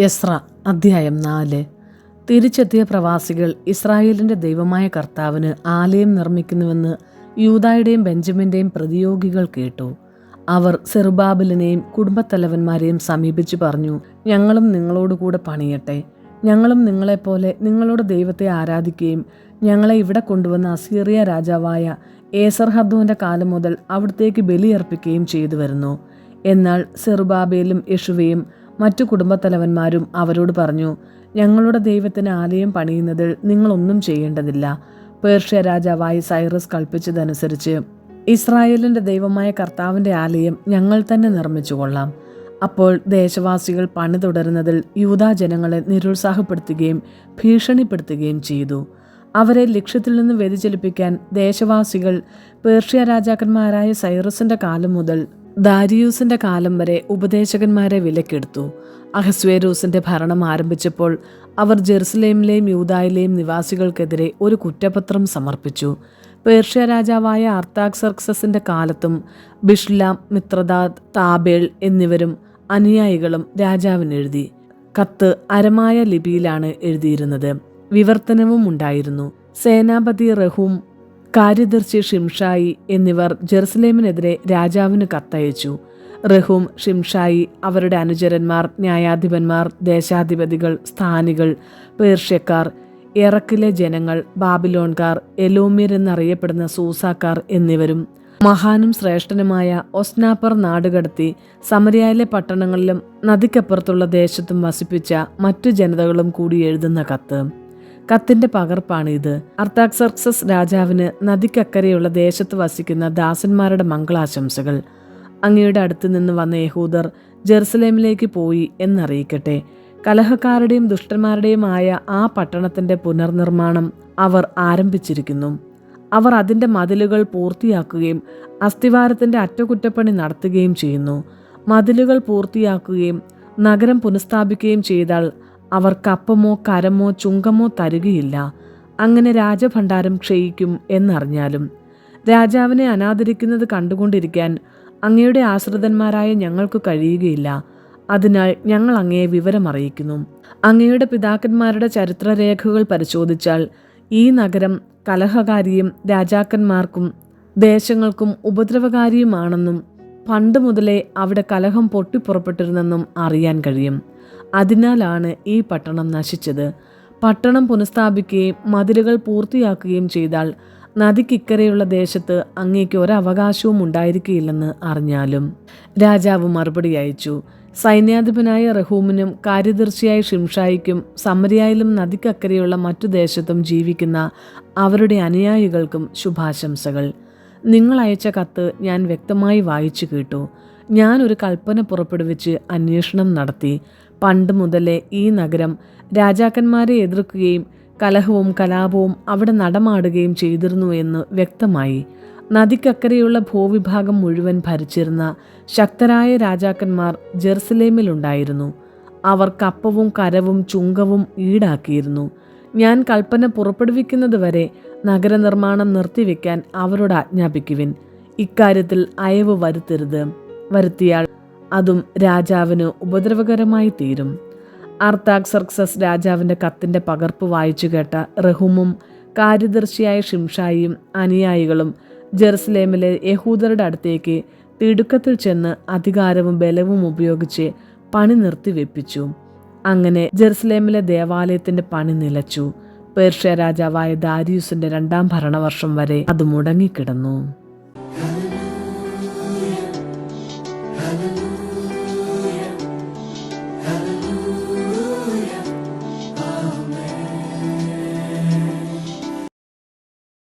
എസ്ര അധ്യായം 4. തിരിച്ചെത്തിയ പ്രവാസികൾ ഇസ്രായേലിന്റെ ദൈവമായ കർത്താവിന് ആലയം നിർമ്മിക്കുന്നുവെന്ന് യൂദായുടെയും ബെഞ്ചമിന്റെയും പ്രതിയോഗികൾ കേട്ടു. അവർ സെറുബാബലിനെയും കുടുംബത്തലവന്മാരെയും സമീപിച്ചു പറഞ്ഞു, ഞങ്ങളും നിങ്ങളോടുകൂടെ പണിയട്ടെ. ഞങ്ങളും നിങ്ങളെപ്പോലെ നിങ്ങളുടെ ദൈവത്തെ ആരാധിക്കുകയും ഞങ്ങളെ ഇവിടെ കൊണ്ടുവന്ന അസീറിയ രാജാവായ ഏസർഹദ്ദോന്റെ കാലം മുതൽ അവിടത്തേക്ക് ബലിയർപ്പിക്കുകയും ചെയ്തു വരുന്നു. എന്നാൽ സെറുബാബേലും യെശുവയും മറ്റു കുടുംബത്തലവന്മാരും അവരോട് പറഞ്ഞു, ഞങ്ങളുടെ ദൈവത്തിന് ആലയം പണിയുന്നതിൽ നിങ്ങളൊന്നും ചെയ്യേണ്ടതില്ല. പേർഷ്യ രാജാവായി സൈറസ് കൽപ്പിച്ചതനുസരിച്ച് ഇസ്രായേലിന്റെ ദൈവമായ കർത്താവിന്റെ ആലയം ഞങ്ങൾ തന്നെ നിർമ്മിച്ചു കൊള്ളാം. അപ്പോൾ ദേശവാസികൾ പണി തുടരുന്നതിൽ യൂദാ ജനങ്ങളെ നിരുത്സാഹപ്പെടുത്തുകയും ഭീഷണിപ്പെടുത്തുകയും ചെയ്തു. അവരെ ലക്ഷ്യത്തിൽ നിന്ന് വ്യതിചലിപ്പിക്കാൻ ദേശവാസികൾ പേർഷ്യ രാജാക്കന്മാരായ സൈറസിന്റെ കാലം മുതൽ ദാരിയൂസിന്റെ കാലം വരെ ഉപദേശകന്മാരെ വിലക്കെടുത്തു. അഹസ്വേരൂസിന്റെ ഭരണം ആരംഭിച്ചപ്പോൾ അവർ ജെറുസലേമിലെയും യൂദായിലെയും നിവാസികൾക്കെതിരെ ഒരു കുറ്റപത്രം സമർപ്പിച്ചു. പേർഷ്യ രാജാവായ അർത്താക്സർക്സസിന്റെ കാലത്തും ബിഷ്ലാം, മിത്രദാത്, താബേൾ എന്നിവരും അനുയായികളും രാജാവിനെഴുതി. കത്ത് അരമായ ലിപിയിലാണ് എഴുതിയിരുന്നത്. വിവർത്തനവും ഉണ്ടായിരുന്നു. സേനാപതി റഹൂം, കാര്യദർശി ഷിംഷായി എന്നിവർ ജെറുസലേമിനെതിരെ രാജാവിന് കത്തയച്ചു. റഹൂം, ഷിംഷായി, അവരുടെ അനുചരന്മാർ, ന്യായാധിപന്മാർ, ദേശാധിപതികൾ, സ്ഥാനികൾ, പേർഷ്യക്കാർ, ഇറക്കിലെ ജനങ്ങൾ, ബാബിലോൺകാർ, എലോമ്യർ എന്നറിയപ്പെടുന്ന സൂസാക്കാർ എന്നിവരും മഹാനും ശ്രേഷ്ഠനുമായ ഒസ്നാപ്പർ നാടുകടത്തി സമരിയയിലെ പട്ടണങ്ങളിലും നദിക്കപ്പുറത്തുള്ള ദേശത്തും വസിപ്പിച്ച മറ്റു ജനതകളും കൂടി എഴുതുന്ന കത്ത്. കത്തിന്റെ പകർപ്പാണ് ഇത്. അർത്താക്സർക്സസ് രാജാവിന് നദിക്കക്കരെയുള്ള ദേശത്ത് വസിക്കുന്ന ദാസന്മാരുടെ മംഗളാശംസകൾ. അങ്ങയുടെ അടുത്ത് നിന്ന് വന്ന യഹൂദർ ജെറുസലേമിലേക്ക് പോയി എന്നറിയിക്കട്ടെ. കലഹക്കാരുടെയും ദുഷ്ടന്മാരുടെയുമായ ആ പട്ടണത്തിന്റെ പുനർനിർമ്മാണം അവർ ആരംഭിച്ചിരിക്കുന്നു. അവർ അതിന്റെ മതിലുകൾ പൂർത്തിയാക്കുകയും അസ്ഥിവാരത്തിന്റെ അറ്റകുറ്റപ്പണി നടത്തുകയും ചെയ്യുന്നു. മതിലുകൾ പൂർത്തിയാക്കുകയും നഗരം പുനഃസ്ഥാപിക്കുകയും ചെയ്താൽ അവർ കപ്പമോ കരമോ ചുങ്കമോ തരുകയില്ല. അങ്ങനെ രാജഭണ്ഡാരം ക്ഷയിക്കും എന്നറിഞ്ഞാലും രാജാവിനെ അനാദരിക്കുന്നത് കണ്ടുകൊണ്ടിരിക്കാൻ അങ്ങയുടെ ആശ്രിതന്മാരായ ഞങ്ങൾക്ക് കഴിയുകയില്ല. അതിനാൽ ഞങ്ങൾ അങ്ങയെ വിവരമറിയിക്കുന്നു. അങ്ങയുടെ പിതാക്കന്മാരുടെ ചരിത്രരേഖകൾ പരിശോധിച്ചാൽ ഈ നഗരം കലഹകാരിയും രാജാക്കന്മാർക്കും ദേശങ്ങൾക്കും ഉപദ്രവകാരിയുമാണെന്നും പണ്ട് മുതലേ അവിടെ കലഹം പൊട്ടിപ്പുറപ്പെട്ടിരുന്നെന്നും അറിയാൻ കഴിയും. അതിനാലാണ് ഈ പട്ടണം നശിച്ചത്. പട്ടണം പുനഃസ്ഥാപിക്കുകയും മതിലുകൾ പൂർത്തിയാക്കുകയും ചെയ്താൽ നദിക്കിക്കരെയുള്ള ദേശത്ത് അങ്ങേക്ക് ഒരവകാശവും ഉണ്ടായിരിക്കില്ലെന്ന് അറിഞ്ഞാലും. രാജാവ് മറുപടി അയച്ചു. സൈന്യാധിപനായ റഹൂമിനും കാര്യദർശിയായ ഷിംഷായിക്കും സമരിയയിലും നദിക്കക്കരെയുള്ള മറ്റു ദേശത്തും ജീവിക്കുന്ന അവരുടെ അനുയായികൾക്കും ശുഭാശംസകൾ. നിങ്ങൾ അയച്ച കത്ത് ഞാൻ വ്യക്തമായി വായിച്ചു കേട്ടു. ഞാൻ ഒരു കൽപ്പന പുറപ്പെടുവിച്ച് അന്വേഷണം നടത്തി. പണ്ട് മുതലേ ഈ നഗരം രാജാക്കന്മാരെ എതിർക്കുകയും കലഹവും കലാപവും അവിടെ നടമാടുകയും ചെയ്തിരുന്നു എന്ന് വ്യക്തമായി. നദിക്കക്കരെയുള്ള ഭൂവിഭാഗം മുഴുവൻ ഭരിച്ചിരുന്ന ശക്തരായ രാജാക്കന്മാർ ജെറുസലേമിലുണ്ടായിരുന്നു. അവർ കപ്പവും കരവും ചുങ്കവും ഈടാക്കിയിരുന്നു. ഞാൻ കൽപ്പന പുറപ്പെടുവിക്കുന്നത് വരെ നഗരനിർമ്മാണം നിർത്തിവെക്കാൻ അവരോട് ആജ്ഞാപിക്കുവിൻ. ഇക്കാര്യത്തിൽ അയവ് വരുത്തരുത്. വരുത്തിയാൽ അതും രാജാവിന് ഉപദ്രവകരമായി തീരും. അർത്താക്സർക്സസ് രാജാവിന്റെ കത്തിന്റെ പകർപ്പ് വായിച്ചു കേട്ട റഹൂമും കാര്യദർശിയായ ഷിംഷായിയും അനുയായികളും ജെറുസലേമിലെ യഹൂദരുടെ അടുത്തേക്ക് തിടുക്കത്തിൽ ചെന്ന് അധികാരവും ബലവും ഉപയോഗിച്ച് പണി നിർത്തിവെപ്പിച്ചു. അങ്ങനെ ജെറുസലേമിലെ ദേവാലയത്തിന്റെ പണി നിലച്ചു. പേർഷ്യ രാജാവായ ദാരിയൂസിന്റെ 2ാം ഭരണവർഷം വരെ അത് മുടങ്ങിക്കിടന്നു.